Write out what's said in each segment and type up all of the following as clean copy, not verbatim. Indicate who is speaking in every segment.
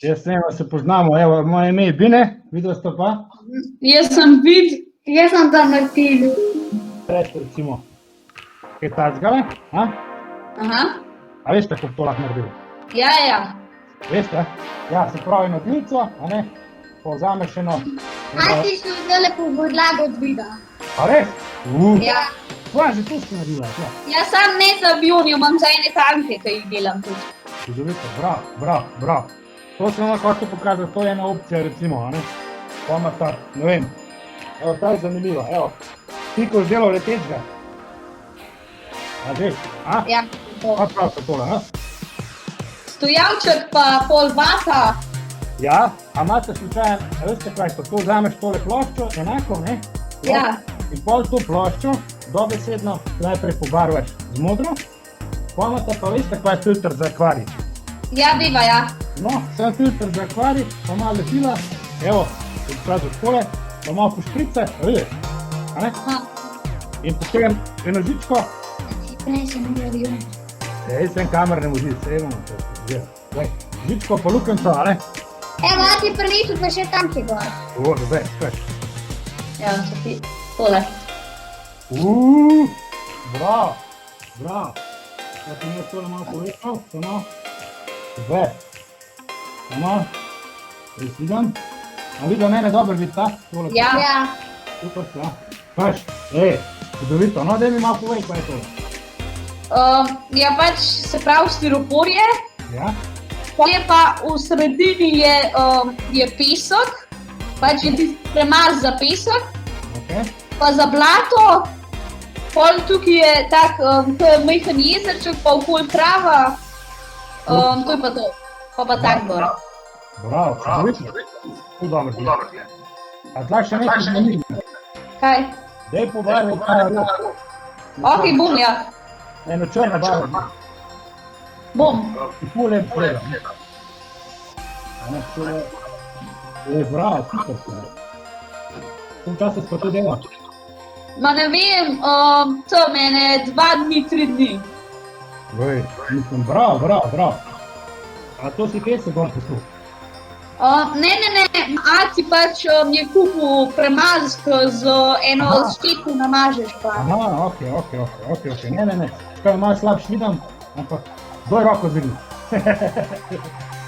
Speaker 1: Jaz ne vem, se poznamo, evo, moje ime je Bine, videl ste pa?
Speaker 2: Jaz sem Vid.
Speaker 3: Jaz sem pa Martin.
Speaker 1: Reč, recimo, kaj tacgale, a?
Speaker 2: Aha.
Speaker 1: A veste, kako to lahko naredil?
Speaker 2: Ja.
Speaker 1: Veste? Ja, se pravi na dnico, a ne? Povzameš eno...
Speaker 3: A ti si zdaj lepo podlago od vida.
Speaker 1: A res?
Speaker 2: Ja.
Speaker 1: Hvala, že to si naredila, ja.
Speaker 2: Jaz sam ne za avionijo, imam za ene tanke, ki jih delam tudi.
Speaker 1: Čudovito, bravo. To sem vam hotel pokazati, to je ena opcija, recimo, a ne? Pa ima ta, ne vem, evo, ta je zanimiva, evo. Ti, ko si delal letečega. A že, a?
Speaker 2: Ja.
Speaker 1: A prav se tole, a?
Speaker 2: Stojavček pa pol vata.
Speaker 1: Ja, a imate slučajen, a veste kaj, ko to vzameš tole ploščo, enako, ne?
Speaker 2: Ja.
Speaker 1: In pol to ploščo dobesedno najprej pobarvaš z modro, pa imate pa veste kaj je filter za akvarij.
Speaker 2: Ja, deva, ja.
Speaker 1: No, sem filter za akvarij, pa malo lepila, evo, odpražu takole, pa malo pošprice, vidiš, a ne?
Speaker 2: Aha.
Speaker 1: In potem eno žičko,
Speaker 3: Prej sem bil avion.
Speaker 1: sem kamer ne vozi, se imamo to vzeti. Žičko pa lukenco, a ne?
Speaker 3: Evo, a ti priličil pa še tanke gor.
Speaker 1: O, zdaj, kaj?
Speaker 2: Ja, so ti tole.
Speaker 1: Bravo. Ja ti mi tole malo povečal, samo. Zdaj. Samo. Res vidim. A vidim mene dobro vidi, ta? Tole.
Speaker 2: Ja.
Speaker 1: Super, ja. Paš, čudovito, no, daj mi malo povej, kaj je tole.
Speaker 2: Ja, pač se pravi stiropor je,
Speaker 1: Ja?
Speaker 2: pol je pa v sredini je pesek, pač je tisti premaz za pesek,
Speaker 1: Ok.
Speaker 2: pa za blato, pol tukaj je tak majhen jezerček, pa okoli trava, to je pa to, pa tak gor.
Speaker 1: Bravo, čudovito. Ful dobro ti. A tla še nekaj zanimivo.
Speaker 2: Kaj?
Speaker 1: Daj pobarvaj ta rok.
Speaker 2: Ok, bom, ja.
Speaker 1: Eno črno barvo.
Speaker 2: Bom.
Speaker 1: Ful lep zgleda. Bravo, super se. Koliko časa si pa to delal?
Speaker 2: Ma ne vem, to mene 2 dni, 3 dni.
Speaker 1: Mislim, bravo. A to si kje se gor posluh?
Speaker 2: Ne, Aci pač je kupil premaz, z eno ščetko namažeš pa.
Speaker 1: Aha, ok. Ne. Škaj malo slabš vidim, ampak doj roko zvignil.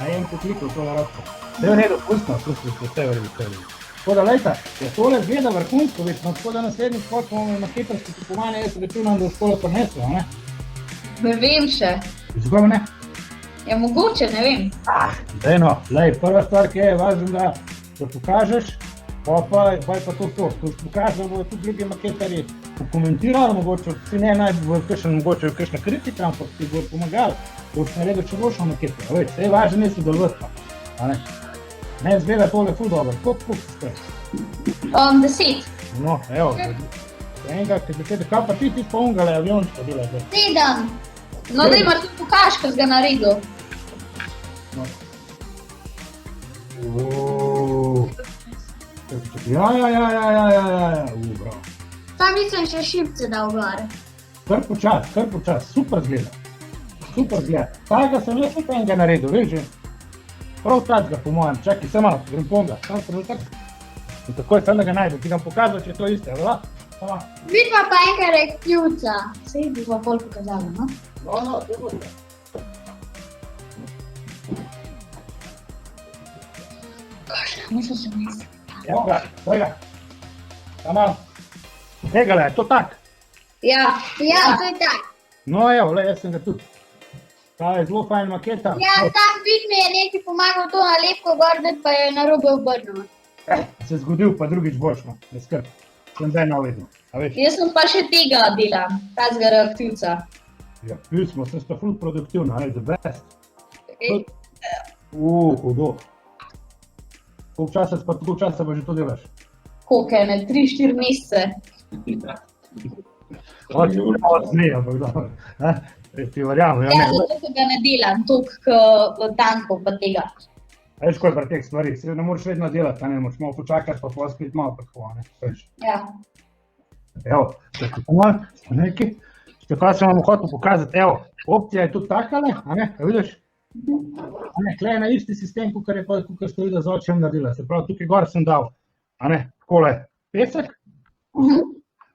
Speaker 1: A jem poklikal tole roko. Vse v redu, pustno, vse v redu. Tako da, lejta, je tole zgleda vrhunsko, vidno, tako da naslednji spot bomo na kepersko kupovanje, jaz računam, da v školo prinesel, ne?
Speaker 2: Ne vem še.
Speaker 1: Zgoraj ne?
Speaker 2: Ja, mogoče, ne vem.
Speaker 1: Daj no, lej, prva stvar, ki je važno, da pokažeš, pa je pa to. To pokažeš, da bodo tudi drugi maketarji pokomentirali, mogoče si ne najbolj mogoče kakšna kritika, ampak ti bodo pomagali, boš naredil še boljšo maketo. Veš, vse je važno ne sodelovati pa, a ne? Meni zgleda tole ful dobro, koliko ste?
Speaker 2: 10.
Speaker 1: No, evo, enega, kaj pa ti pa ungale aviončko delaj zdaj?
Speaker 3: 7.
Speaker 2: No, daj mar tu pokaž, kaj si ga naredil.
Speaker 1: Ja, bravo.
Speaker 3: Tam nisem še šipce dal gor.
Speaker 1: Kar počas, super zgleda. Takega sem jaz nekaj enega naredil, veš že? Prav takega po mojem, čakaj, se malo, grem ponga, sam trenutek. In takoj sem da ga najdem, ti ga pokazal, če je to iste, vela?
Speaker 3: Vidva pa enega rekljivca. Sej bi pa pol pokazala, no?
Speaker 1: No, to bo se.
Speaker 3: Mislim se misli.
Speaker 1: Evo ga, tega. Samo, tegale, je to tak?
Speaker 2: Ja.
Speaker 3: Ja, to je tak.
Speaker 1: No, evo, le, jaz sem ga tudi. Ta je zelo fajn maketa.
Speaker 3: Ja, tam vid mi je nekaj pomagal to nalepko gor, da pa je narobe obrnil.
Speaker 1: Se zgodil pa drugič boljšno, ne skrb. Sem zdaj navedno, a veš?
Speaker 2: Jaz sem pa še tega delam, tazga reaktivca.
Speaker 1: Ja, pismo, sem sta ful produktivna, the best. Hudo. Koliko časa pa že to delaš?
Speaker 2: Koliko je, 3-4 mesece.
Speaker 1: Ne, ampak dobro. Ti verjamem,
Speaker 2: Ja, zato ga ne delam, toliko tankov pa tega.
Speaker 1: Veš, ko je pri teh stvari, se ne moreš vedno delati, ne moraš malo počakati, pa pol spet malo tako, ne, veš.
Speaker 2: Ja.
Speaker 1: Evo, tako malo, nekaj, kaj sem vam hotel pokazati, evo, opcija je tudi takale, a ne, a vidiš? A ne, tle je na isti sistem, kot je pa, kot ste videli z očem naredila. Se pravi, tukaj gor sem dal, a ne, takole pesek,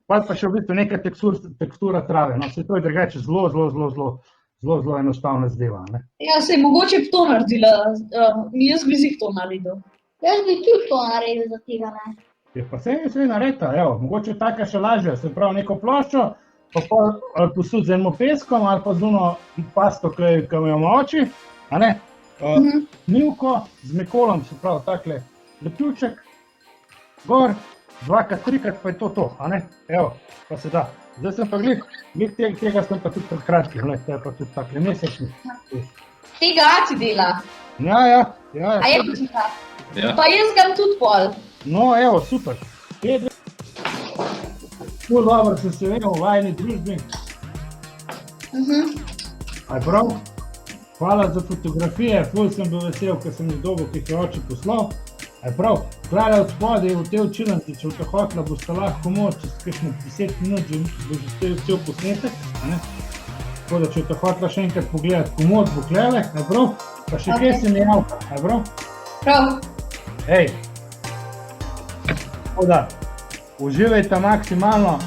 Speaker 1: pa še v bistvu neka tekstura trave. No, se to je drugače zelo enostavna zadeva, ne.
Speaker 2: Ja, se je mogoče bi to naredila, jaz bi zih to naredil.
Speaker 3: Jaz bi tudi to naredil za tega, ne.
Speaker 1: Je pa se naredi, evo, mogoče taka še lažja, se pravi neko ploščo, pa pol ali posud z enim peskom ali pa z ono pasto, ki jo imamo oči, a ne, mivko z mekolom, se pravi takle lepilček, gor, 2-krat, 3-krat pa je to, a ne, evo, pa se da. Zdaj sem pa glih tega sem pa tudi pred kratkim, ne, to je pa tudi takle mesečni.
Speaker 2: Tega Aci dela.
Speaker 1: Ja.
Speaker 2: A je počita?
Speaker 4: Ja.
Speaker 2: Pa jaz ga tudi pol.
Speaker 1: No, evo, super. Ful dobro sem se vedel v vajni družbi. A je prav? Hvala za fotografije, ful sem bil vesel, ker sem jih dobil, ki jih je oči poslal. A je prav? Klare od spodaj v te učilnici, če boste hotela, boste lahko moč, čez kakšnih 10 minut bo že cel posnetek, a ne? Tako da, če boste hotela še enkrat pogledati, komod bo klele, a je prav? Pa še kje se mi javka, a je prav?
Speaker 2: Prav.
Speaker 1: Hej! Tako da, uživajte maksimalno,